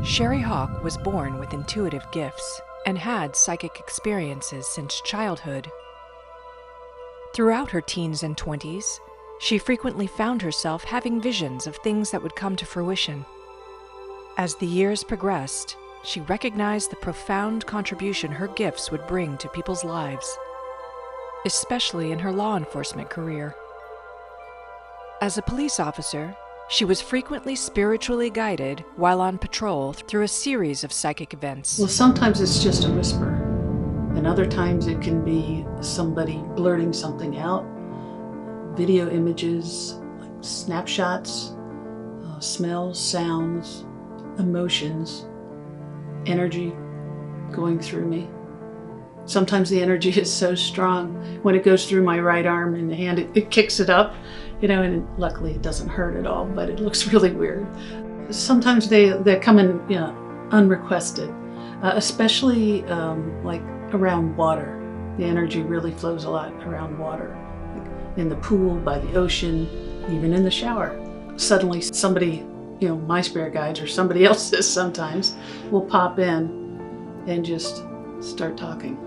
Sheri Hawk was born with intuitive gifts and had psychic experiences since childhood. Throughout her teens and 20s, she frequently found herself having visions of things that would come to fruition. As the years progressed, she recognized the profound contribution her gifts would bring to people's lives, especially in her law enforcement career. As a police officer, she was frequently spiritually guided while on patrol through a series of psychic events. Well, sometimes it's just a whisper, and other times it can be somebody blurting something out, video images, like snapshots, smells, sounds, emotions, energy going through me. Sometimes the energy is so strong when it goes through my right arm and hand, it kicks it up, and luckily it doesn't hurt at all, but it looks really weird. Sometimes they come in, unrequested, especially like around water. The energy really flows a lot around water, like in the pool, by the ocean, even in the shower. Suddenly somebody, my spirit guides or somebody else's sometimes, will pop in and just start talking.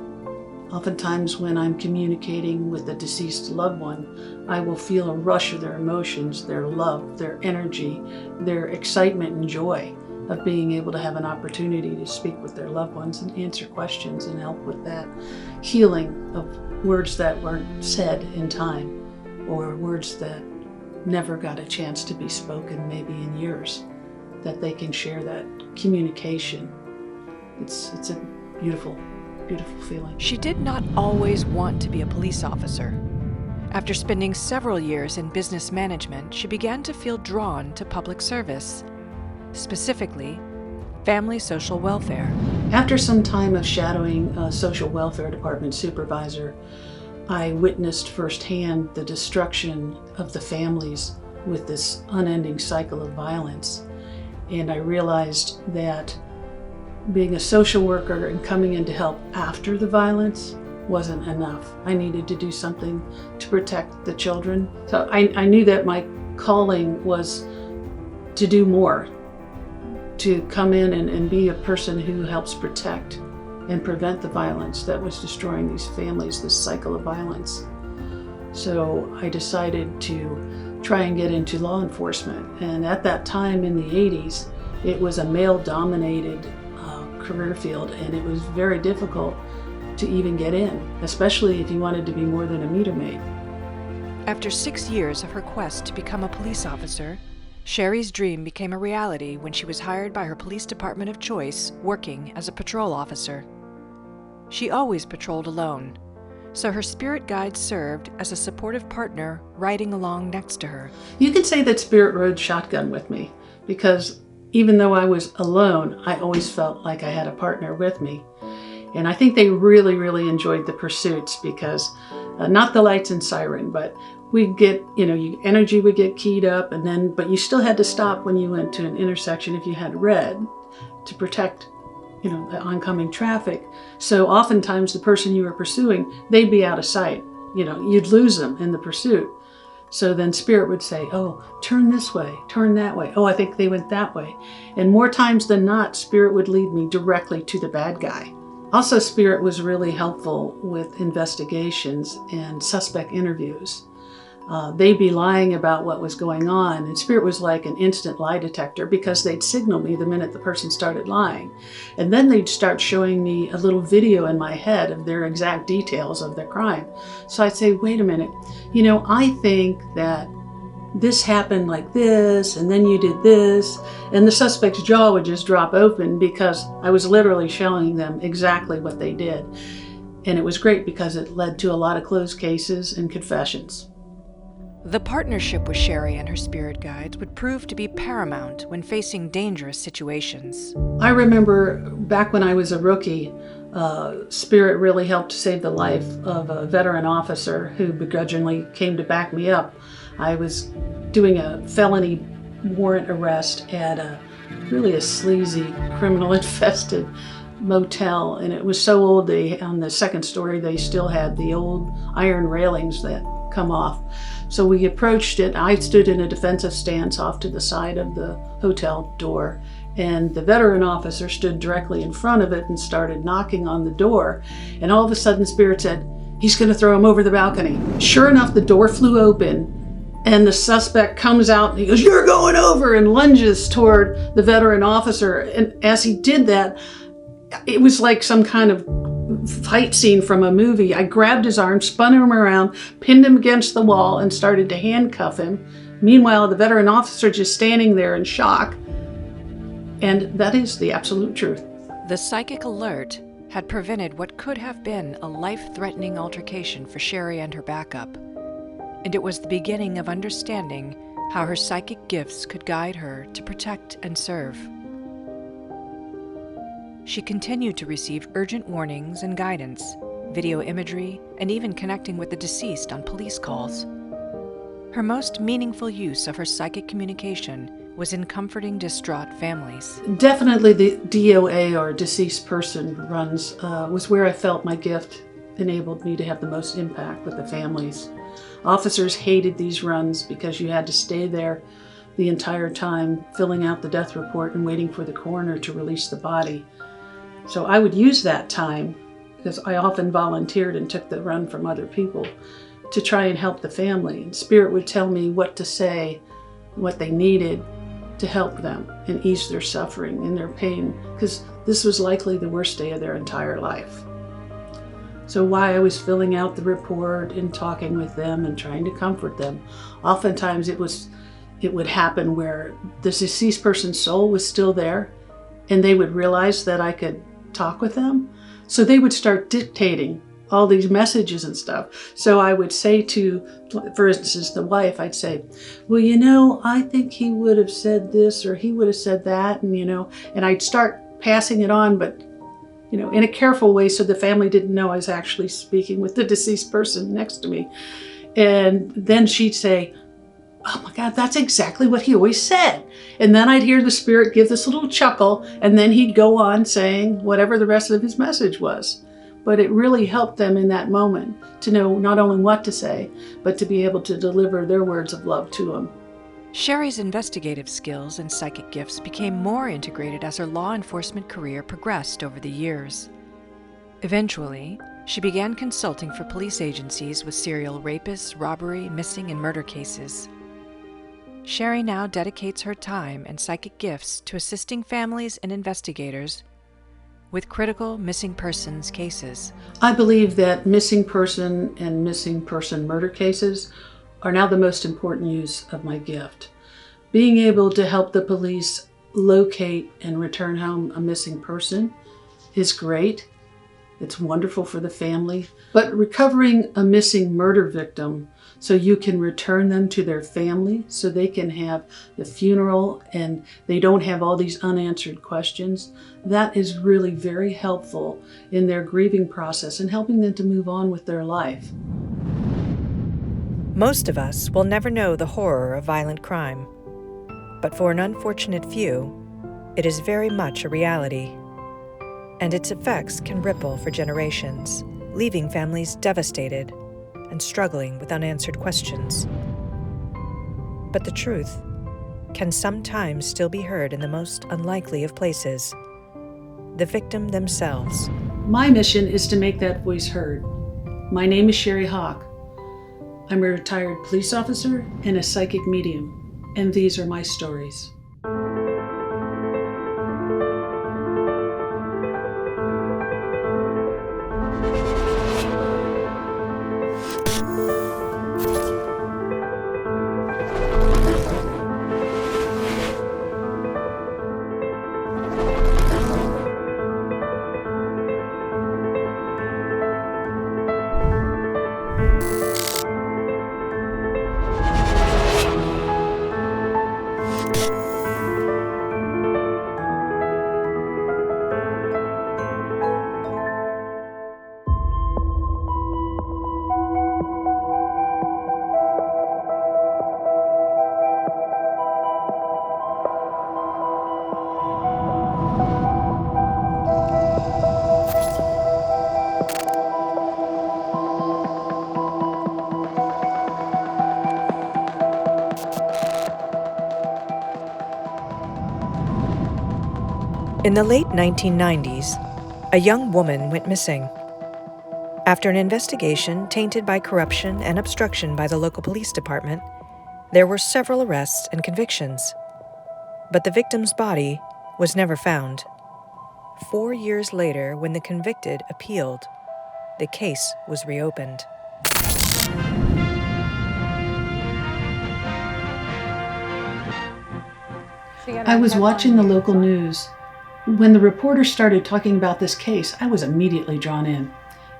Oftentimes when I'm communicating with a deceased loved one, I will feel a rush of their emotions, their love, their energy, their excitement and joy of being able to have an opportunity to speak with their loved ones and answer questions and help with that healing of words that weren't said in time, or words that never got a chance to be spoken maybe in years, that they can share that communication. It's a beautiful feeling. She did not always want to be a police officer. After spending several years in business management, she began to feel drawn to public service, specifically family social welfare. After some time of shadowing a social welfare department supervisor, I witnessed firsthand the destruction of the families with this unending cycle of violence. And I realized that being a social worker and coming in to help after the violence wasn't enough. I needed to do something to protect the children. So I knew that my calling was to do more, to come in and be a person who helps protect and prevent the violence that was destroying these families, this cycle of violence. So I decided to try and get into law enforcement. And at that time in the 80s, it was a male-dominated career field, and it was very difficult to even get in, especially if you wanted to be more than a meter maid. After 6 years of her quest to become a police officer, Sheri's dream became a reality when she was hired by her police department of choice, working as a patrol officer. She always patrolled alone, so her spirit guide served as a supportive partner riding along next to her. You could say that Spirit rode shotgun with me, because even though I was alone, I always felt like I had a partner with me. And I think they really, really enjoyed the pursuits, because not the lights and siren, but we'd get, energy would get keyed up, but you still had to stop when you went to an intersection if you had red to protect, the oncoming traffic. So oftentimes the person you were pursuing, they'd be out of sight. You'd lose them in the pursuit. So then Spirit would say, oh, turn this way, turn that way. Oh, I think they went that way. And more times than not, Spirit would lead me directly to the bad guy. Also, Spirit was really helpful with investigations and suspect interviews. They'd be lying about what was going on, and Spirit was like an instant lie detector, because they'd signal me the minute the person started lying. And then they'd start showing me a little video in my head of their exact details of their crime. So I'd say, wait a minute, I think that this happened like this, and then you did this, and the suspect's jaw would just drop open, because I was literally showing them exactly what they did. And it was great because it led to a lot of closed cases and confessions. The partnership with Sheri and her spirit guides would prove to be paramount when facing dangerous situations. I remember back when I was a rookie, Spirit really helped save the life of a veteran officer who begrudgingly came to back me up. I was doing a felony warrant arrest at a sleazy, criminal-infested motel, and it was so old, on the second story they still had the old iron railings that come off. So we approached it. I stood in a defensive stance off to the side of the hotel door, And the veteran officer stood directly in front of it and started knocking on the door. And all of a sudden, Spirit said, "He's going to throw him over the balcony." Sure enough, the door flew open and the suspect comes out and he goes, "You're going over," and lunges toward the veteran officer. And as he did that, it was like some kind of fight scene from a movie. I grabbed his arm, spun him around, pinned him against the wall, and started to handcuff him. Meanwhile, the veteran officer just standing there in shock. And that is the absolute truth. The psychic alert had prevented what could have been a life-threatening altercation for Sheri and her backup, and it was the beginning of understanding how her psychic gifts could guide her to protect and serve. She continued to receive urgent warnings and guidance, video imagery, and even connecting with the deceased on police calls. Her most meaningful use of her psychic communication was in comforting distraught families. Definitely the DOA, or deceased person runs, was where I felt my gift enabled me to have the most impact with the families. Officers hated these runs because you had to stay there the entire time filling out the death report and waiting for the coroner to release the body. So I would use that time, because I often volunteered and took the run from other people, to try and help the family. And Spirit would tell me what to say, what they needed to help them and ease their suffering and their pain, because this was likely the worst day of their entire life. So while I was filling out the report and talking with them and trying to comfort them, oftentimes it would happen where the deceased person's soul was still there and they would realize that I could talk with them. So they would start dictating all these messages and stuff. So I would say to, for instance, the wife, I'd say, "Well, I think he would have said this or he would have said that," and I'd start passing it on, but in a careful way so the family didn't know I was actually speaking with the deceased person next to me. And then she'd say, "Oh my God, that's exactly what he always said." And then I'd hear the Spirit give this little chuckle, and then he'd go on saying whatever the rest of his message was. But it really helped them in that moment to know not only what to say, but to be able to deliver their words of love to them. Sheri's investigative skills and psychic gifts became more integrated as her law enforcement career progressed over the years. Eventually, she began consulting for police agencies with serial rapists, robbery, missing, and murder cases. Sheri now dedicates her time and psychic gifts to assisting families and investigators with critical missing persons cases. I believe that missing person and missing person murder cases are now the most important use of my gift. Being able to help the police locate and return home a missing person is great. It's wonderful for the family. But recovering a missing murder victim so you can return them to their family so they can have the funeral and they don't have all these unanswered questions, that is really very helpful in their grieving process and helping them to move on with their life. Most of us will never know the horror of violent crime, but for an unfortunate few, it is very much a reality, and its effects can ripple for generations, leaving families devastated and struggling with unanswered questions. But the truth can sometimes still be heard in the most unlikely of places, the victim themselves. My mission is to make that voice heard. My name is Sheri Hawk. I'm a retired police officer and a psychic medium, and these are my stories. In the late 1990s, a young woman went missing. After an investigation tainted by corruption and obstruction by the local police department, there were several arrests and convictions. But the victim's body was never found. 4 years later, when the convicted appealed, the case was reopened. I was watching the local news. When the reporter started talking about this case, I was immediately drawn in.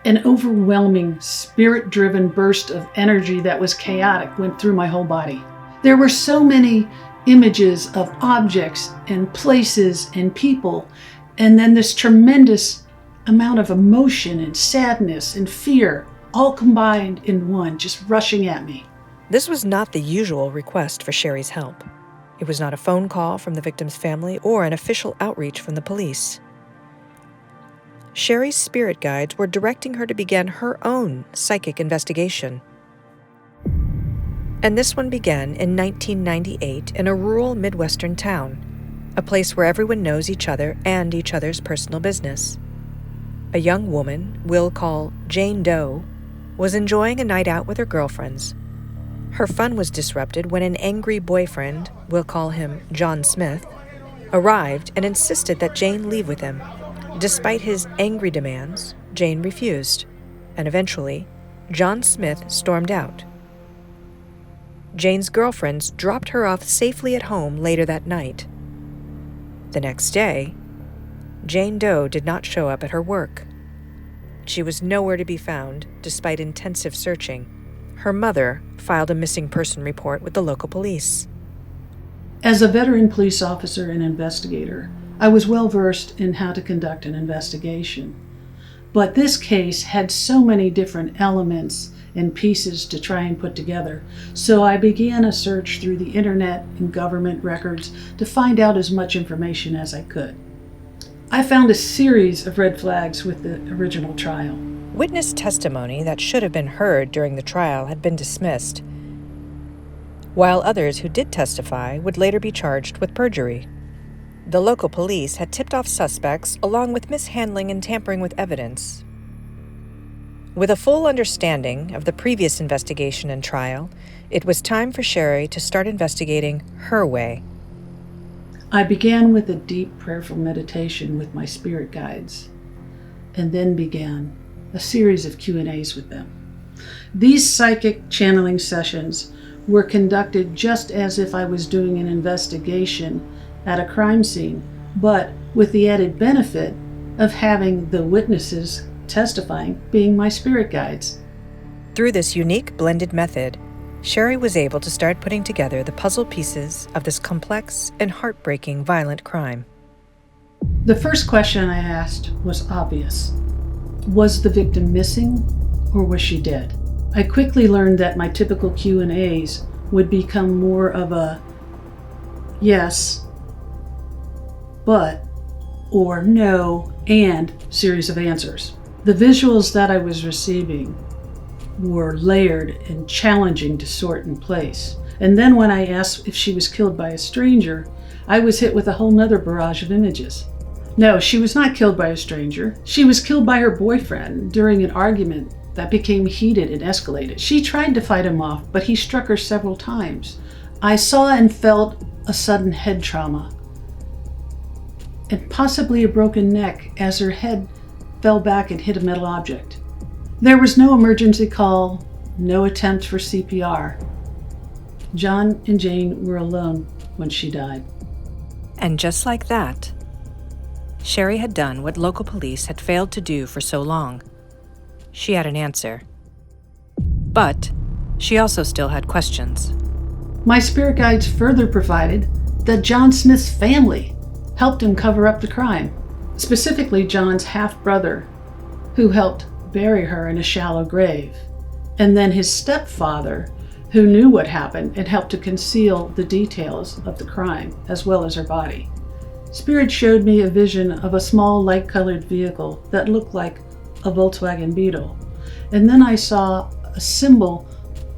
An overwhelming, spirit-driven burst of energy that was chaotic went through my whole body. There were so many images of objects and places and people, and then this tremendous amount of emotion and sadness and fear, all combined in one, just rushing at me. This was not the usual request for Sheri's help. It was not a phone call from the victim's family or an official outreach from the police. Sheri's spirit guides were directing her to begin her own psychic investigation. And this one began in 1998 in a rural Midwestern town, a place where everyone knows each other and each other's personal business. A young woman we'll call Jane Doe was enjoying a night out with her girlfriends. Her fun was disrupted when an angry boyfriend, we'll call him John Smith, arrived and insisted that Jane leave with him. Despite his angry demands, Jane refused, and eventually, John Smith stormed out. Jane's girlfriends dropped her off safely at home later that night. The next day, Jane Doe did not show up at her work. She was nowhere to be found, despite intensive searching. Her mother filed a missing person report with the local police. As a veteran police officer and investigator, I was well versed in how to conduct an investigation. But this case had so many different elements and pieces to try and put together, so I began a search through the internet and government records to find out as much information as I could. I found a series of red flags with the original trial. Witness testimony that should have been heard during the trial had been dismissed, while others who did testify would later be charged with perjury. The local police had tipped off suspects along with mishandling and tampering with evidence. With a full understanding of the previous investigation and trial, it was time for Sheri to start investigating her way. I began with a deep prayerful meditation with my spirit guides, and then began a series of Q&As with them. These psychic channeling sessions were conducted just as if I was doing an investigation at a crime scene, but with the added benefit of having the witnesses testifying being my spirit guides. Through this unique blended method, Sheri was able to start putting together the puzzle pieces of this complex and heartbreaking violent crime. The first question I asked was obvious. Was the victim missing, or was she dead? I quickly learned that my typical Q&As would become more of a yes, but, or no, and series of answers. The visuals that I was receiving were layered and challenging to sort in place. And then when I asked if she was killed by a stranger, I was hit with a whole nother barrage of images. No, she was not killed by a stranger. She was killed by her boyfriend during an argument that became heated and escalated. She tried to fight him off, but he struck her several times. I saw and felt a sudden head trauma and possibly a broken neck as her head fell back and hit a metal object. There was no emergency call, no attempt for CPR. John and Jane were alone when she died. And just like that, Sheri had done what local police had failed to do for so long. She had an answer. But she also still had questions. My spirit guides further provided that John Smith's family helped him cover up the crime, specifically John's half-brother, who helped bury her in a shallow grave, and then his stepfather, who knew what happened and helped to conceal the details of the crime, as well as her body. Spirit showed me a vision of a small light-colored vehicle that looked like a Volkswagen Beetle, and then I saw a symbol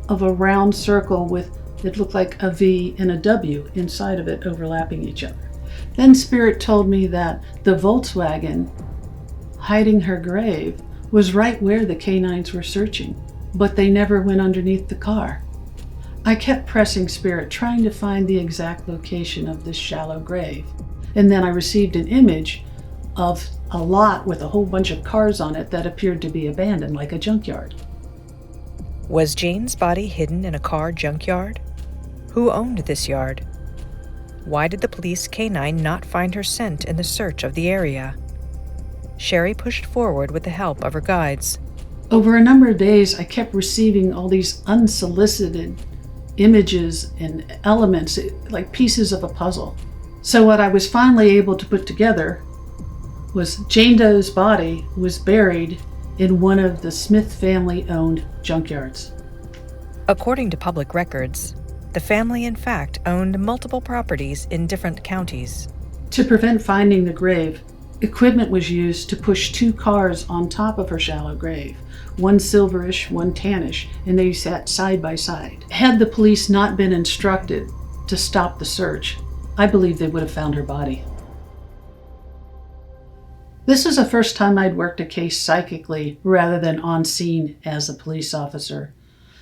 of a round circle with, it looked like a V and a W inside of it overlapping each other. Then Spirit told me that the Volkswagen hiding her grave was right where the canines were searching, but they never went underneath the car. I kept pressing Spirit, trying to find the exact location of this shallow grave. And then I received an image of a lot with a whole bunch of cars on it that appeared to be abandoned, like a junkyard. Was Jane's body hidden in a car junkyard? Who owned this yard? Why did the police canine not find her scent in the search of the area? Sheri pushed forward with the help of her guides. Over a number of days, I kept receiving all these unsolicited images and elements, like pieces of a puzzle. So what I was finally able to put together was Jane Doe's body was buried in one of the Smith family-owned junkyards. According to public records, the family in fact owned multiple properties in different counties. To prevent finding the grave, equipment was used to push 2 cars on top of her shallow grave, one silverish, one tannish, and they sat side by side. Had the police not been instructed to stop the search, I believe they would have found her body. This is the first time I'd worked a case psychically rather than on scene as a police officer.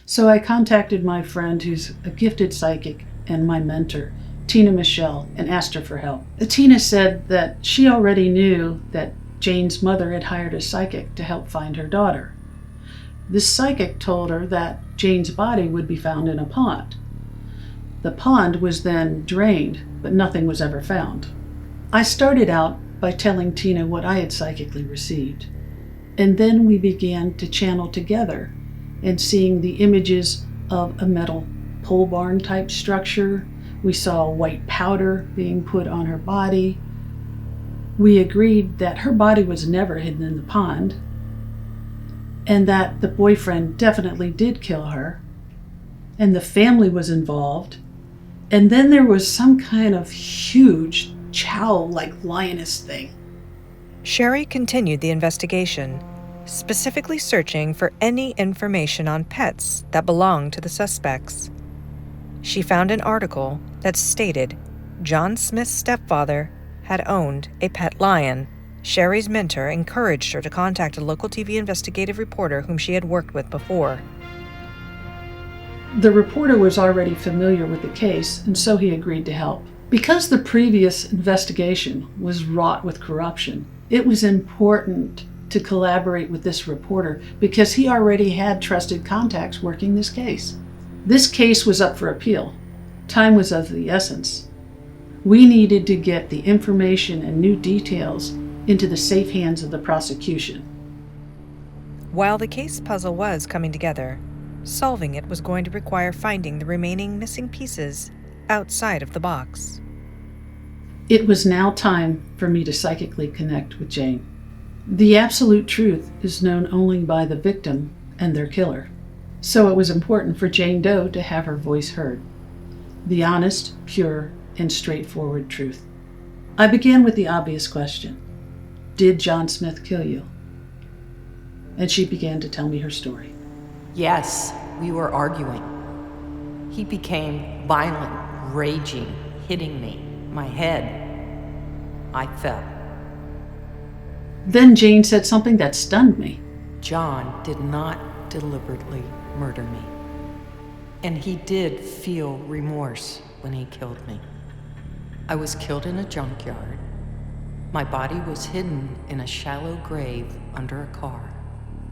So I contacted my friend who's a gifted psychic and my mentor, Tina Michelle, and asked her for help. Tina said that she already knew that Jane's mother had hired a psychic to help find her daughter. This psychic told her that Jane's body would be found in a pond. The pond was then drained, but nothing was ever found. I started out by telling Tina what I had psychically received, and then we began to channel together and seeing the images of a metal pole barn type structure. We saw white powder being put on her body. We agreed that her body was never hidden in the pond and that the boyfriend definitely did kill her and the family was involved. And then there was some kind of huge chow like lioness thing. Sheri continued the investigation, specifically searching for any information on pets that belonged to the suspects. She found an article that stated John Smith's stepfather had owned a pet lion. Sheri's mentor encouraged her to contact a local TV investigative reporter whom she had worked with before. The reporter was already familiar with the case, and so he agreed to help. Because the previous investigation was wrought with corruption, it was important to collaborate with this reporter because he already had trusted contacts working this case. This case was up for appeal. Time was of the essence. We needed to get the information and new details into the safe hands of the prosecution. While the case puzzle was coming together, solving it was going to require finding the remaining missing pieces outside of the box. It was now time for me to psychically connect with Jane. The absolute truth is known only by the victim and their killer. So it was important for Jane Doe to have her voice heard. The honest, pure, and straightforward truth. I began with the obvious question. Did John Smith kill you? And she began to tell me her story. Yes, we were arguing. He became violent, raging, hitting me, my head. I fell. Then Jane said something that stunned me. John did not deliberately murder me. And he did feel remorse when he killed me. I was killed in a junkyard. My body was hidden in a shallow grave under a car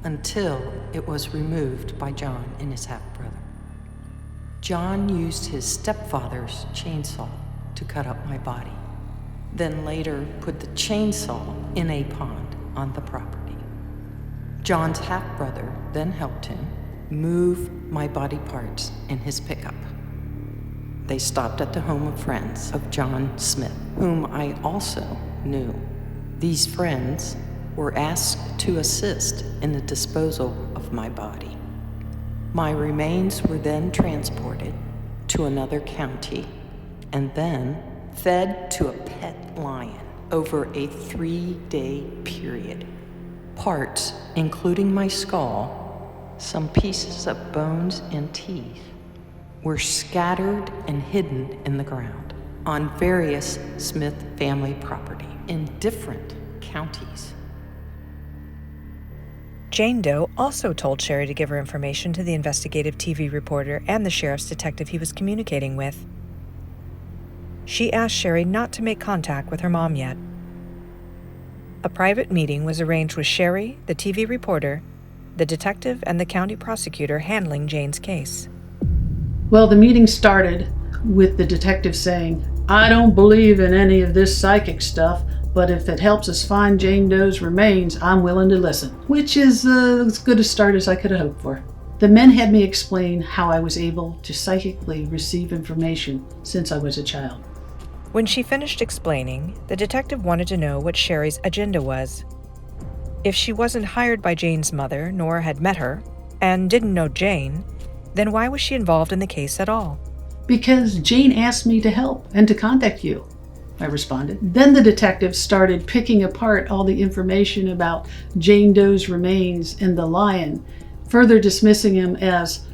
until it was removed by John and his half-brother. John used his stepfather's chainsaw to cut up my body, then later put the chainsaw in a pond on the property. John's half-brother then helped him move my body parts in his pickup. They stopped at the home of friends of John Smith, whom I also knew. These friends were asked to assist in the disposal of my body. My remains were then transported to another county and then fed to a pet lion over a 3-day period. Parts, including my skull, some pieces of bones and teeth, were scattered and hidden in the ground. on various Smith family property in different counties. Jane Doe also told Sheri to give her information to the investigative TV reporter and the sheriff's detective he was communicating with. She asked Sheri not to make contact with her mom yet. A private meeting was arranged with Sheri, the TV reporter, the detective, and the county prosecutor handling Jane's case. Well, the meeting started with the detective saying, "I don't believe in any of this psychic stuff, but if it helps us find Jane Doe's remains, I'm willing to listen," which is as good a start as I could have hoped for. The men had me explain how I was able to psychically receive information since I was a child. When she finished explaining, the detective wanted to know what Sheri's agenda was. If she wasn't hired by Jane's mother, nor had met her, and didn't know Jane, then why was she involved in the case at all? "Because Jane asked me to help and to contact you," I responded. Then the detective started picking apart all the information about Jane Doe's remains and the lion, further dismissing him as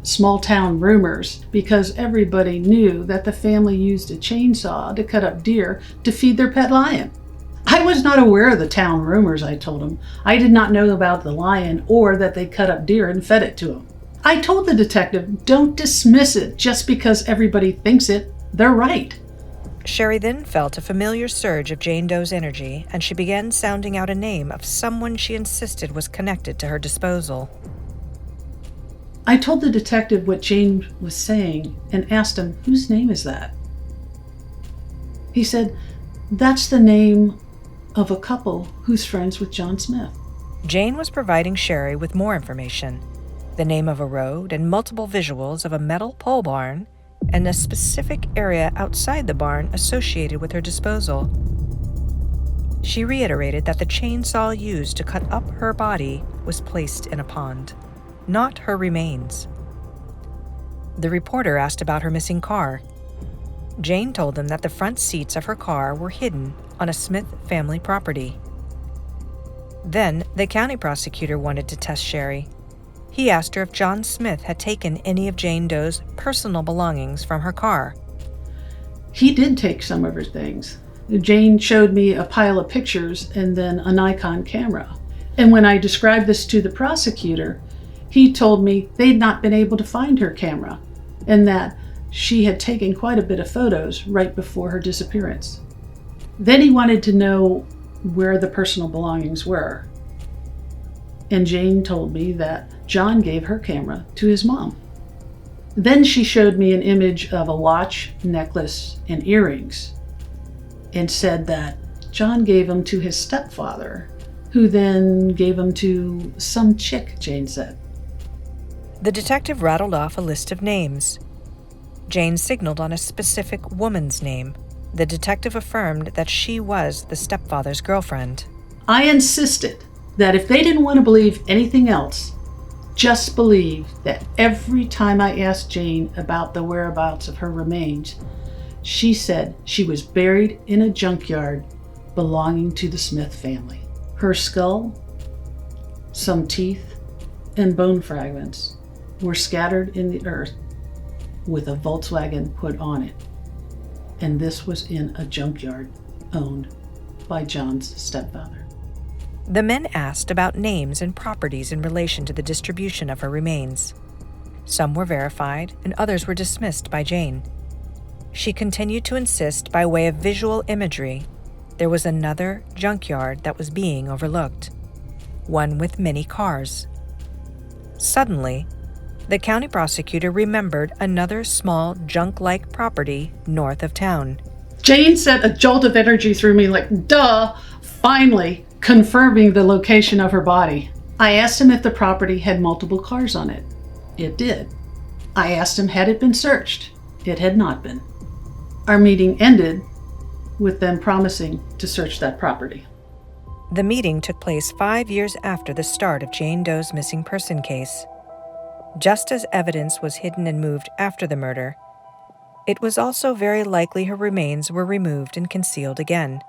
small town rumors because everybody knew that the family used a chainsaw to cut up deer to feed their pet lion. I was not aware of the town rumors, I told him. I did not know about the lion or that they cut up deer and fed it to him. I told the detective, don't dismiss it just because everybody thinks it. They're right. Sheri then felt a familiar surge of Jane Doe's energy, and she began sounding out a name of someone she insisted was connected to her disposal. I told the detective what Jane was saying and asked him, whose name is that? He said, that's the name of a couple who's friends with John Smith. Jane was providing Sheri with more information, the name of a road and multiple visuals of a metal pole barn and a specific area outside the barn associated with her disposal. She reiterated that the chainsaw used to cut up her body was placed in a pond, not her remains. The reporter asked about her missing car. Jane told them that the front seats of her car were hidden on a Smith family property. Then the county prosecutor wanted to test Sheri. He asked her if John Smith had taken any of Jane Doe's personal belongings from her car. He did take some of her things. Jane showed me a pile of pictures and then a Nikon camera. And when I described this to the prosecutor, he told me they'd not been able to find her camera and that she had taken quite a bit of photos right before her disappearance. Then he wanted to know where the personal belongings were. And Jane told me that John gave her camera to his mom. Then she showed me an image of a watch, necklace, and earrings and said that John gave them to his stepfather, who then gave them to some chick, Jane said. The detective rattled off a list of names. Jane signaled on a specific woman's name. The detective affirmed that she was the stepfather's girlfriend. I insisted that if they didn't want to believe anything else, just believe that every time I asked Jane about the whereabouts of her remains, she said she was buried in a junkyard belonging to the Smith family. Her skull, some teeth, and bone fragments were scattered in the earth with a Volkswagen put on it. And this was in a junkyard owned by John's stepfather. The men asked about names and properties in relation to the distribution of her remains. Some were verified and others were dismissed by Jane. She continued to insist by way of visual imagery there was another junkyard that was being overlooked, one with many cars. Suddenly, the county prosecutor remembered another small junk-like property north of town. Jane sent a jolt of energy through me like, duh, finally confirming the location of her body. I asked him if the property had multiple cars on it. It did. I asked him had it been searched. It had not been. Our meeting ended with them promising to search that property. The meeting took place 5 years after the start of Jane Doe's missing person case. Just as evidence was hidden and moved after the murder, it was also very likely her remains were removed and concealed again,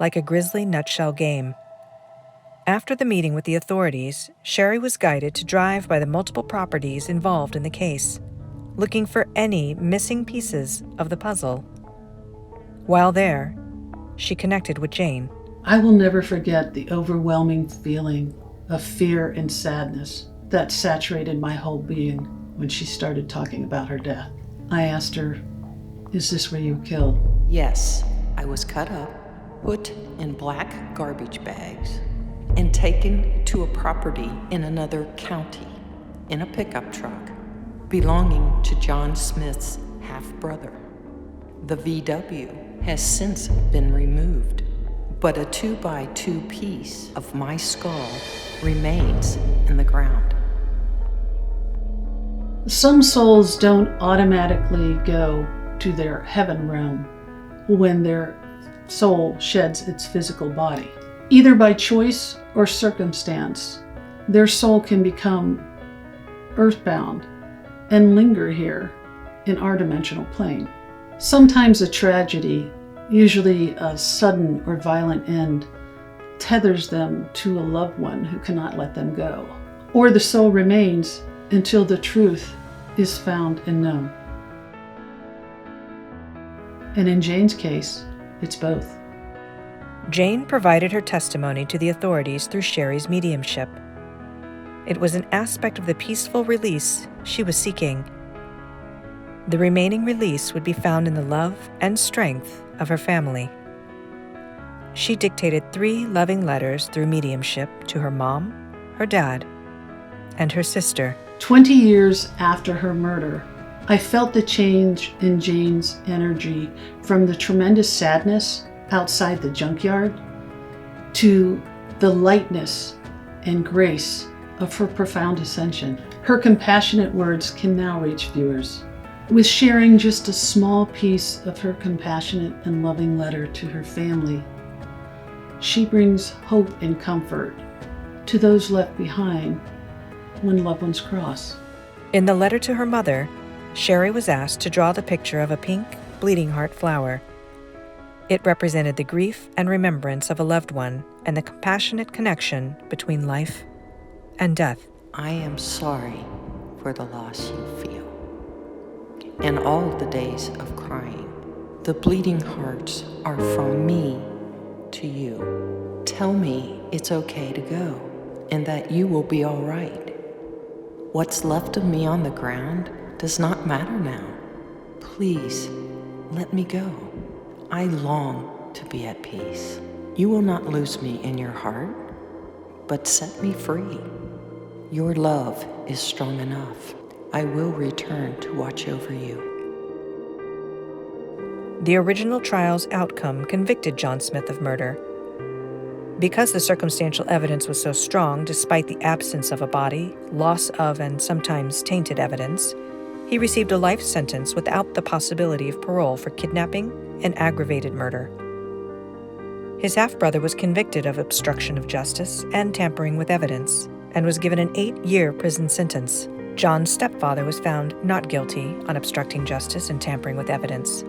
like a grisly nutshell game. After the meeting with the authorities, Sheri was guided to drive by the multiple properties involved in the case, looking for any missing pieces of the puzzle. While there, she connected with Jane. I will never forget the overwhelming feeling of fear and sadness that saturated my whole being when she started talking about her death. I asked her, "Is this where you were killed?" Yes, I was cut up, put in black garbage bags, and taken to a property in another county in a pickup truck belonging to John Smith's half-brother. The VW has since been removed, but a 2x2 piece of my skull remains in the ground. Some souls don't automatically go to their heaven realm when their soul sheds its physical body. Either by choice or circumstance, their soul can become earthbound and linger here in our dimensional plane. Sometimes a tragedy, usually a sudden or violent end, tethers them to a loved one who cannot let them go. Or the soul remains until the truth is found and known. And in Jane's case, it's both. Jane provided her testimony to the authorities through Sheri's mediumship. It was an aspect of the peaceful release she was seeking. The remaining release would be found in the love and strength of her family. She dictated 3 loving letters through mediumship to her mom, her dad, and her sister. 20 years after her murder, I felt the change in Jane's energy from the tremendous sadness outside the junkyard to the lightness and grace of her profound ascension. Her compassionate words can now reach viewers. With sharing just a small piece of her compassionate and loving letter to her family, she brings hope and comfort to those left behind when loved ones cross. In the letter to her mother, Sheri was asked to draw the picture of a pink, bleeding heart flower. It represented the grief and remembrance of a loved one and the compassionate connection between life and death. I am sorry for the loss you feel, and all the days of crying. The bleeding hearts are from me to you. Tell me it's okay to go, and that you will be all right. What's left of me on the ground does not matter now. Please, let me go. I long to be at peace. You will not lose me in your heart, but set me free. Your love is strong enough. I will return to watch over you. The original trial's outcome convicted John Smith of murder. Because the circumstantial evidence was so strong, despite the absence of a body, loss of and sometimes tainted evidence, he received a life sentence without the possibility of parole for kidnapping and aggravated murder. His half-brother was convicted of obstruction of justice and tampering with evidence, and was given an 8-year prison sentence. John's stepfather was found not guilty on obstructing justice and tampering with evidence.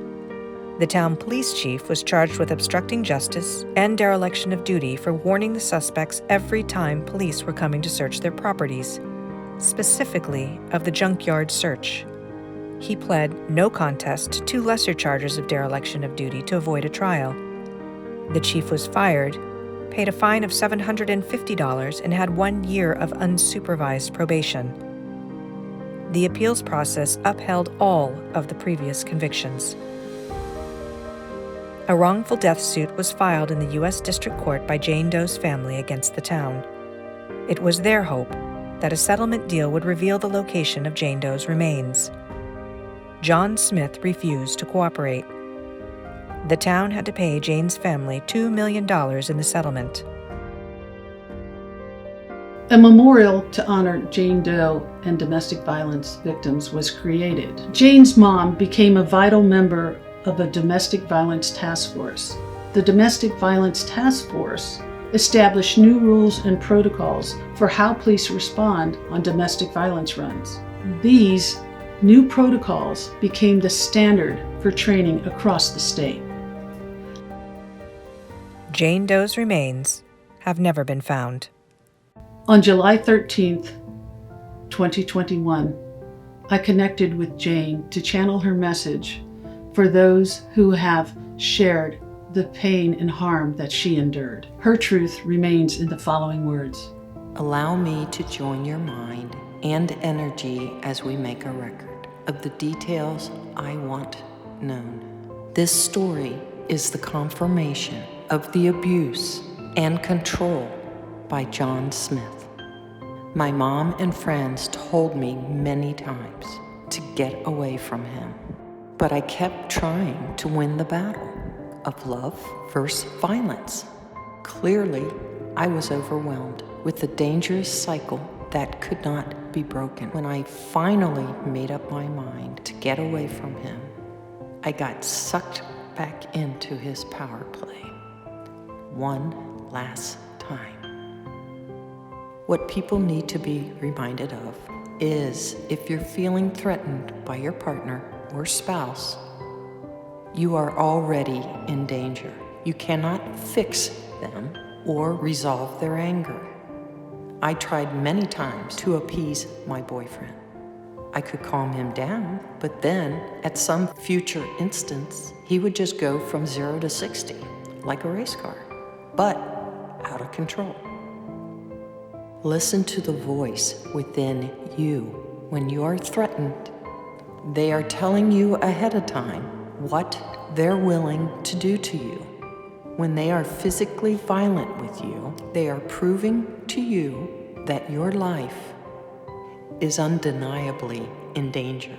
The town police chief was charged with obstructing justice and dereliction of duty for warning the suspects every time police were coming to search their properties, specifically of the junkyard search. He pled no contest to 2 lesser charges of dereliction of duty to avoid a trial. The chief was fired, paid a fine of $750, and had 1 year of unsupervised probation. The appeals process upheld all of the previous convictions. A wrongful death suit was filed in the U.S. District Court by Jane Doe's family against the town. It was their hope that a settlement deal would reveal the location of Jane Doe's remains. John Smith refused to cooperate. The town had to pay Jane's family $2 million in the settlement. A memorial to honor Jane Doe and domestic violence victims was created. Jane's mom became a vital member of a Domestic Violence Taskforce. The Domestic Violence Taskforce established new rules and protocols for how police respond on domestic violence runs. These new protocols became the standard for training across the state. Jane Doe's remains have never been found. On July 13th, 2021, I connected with Jane to channel her message for those who have shared the pain and harm that she endured. Her truth remains in the following words. Allow me to join your mind and energy as we make a record of the details I want known. This story is the confirmation of the abuse and control by John Smith. My mom and friends told me many times to get away from him, but I kept trying to win the battle of love versus violence. Clearly, I was overwhelmed with the dangerous cycle that could not be broken. When I finally made up my mind to get away from him, I got sucked back into his power play. One last time. What people need to be reminded of is if you're feeling threatened by your partner or spouse, you are already in danger. You cannot fix them or resolve their anger. I tried many times to appease my boyfriend. I could calm him down, but then at some future instance, he would just go from 0 to 60, like a race car, but out of control. Listen to the voice within you. When you are threatened, they are telling you ahead of time what they're willing to do to you. When they are physically violent with you, they are proving to you that your life is undeniably in danger.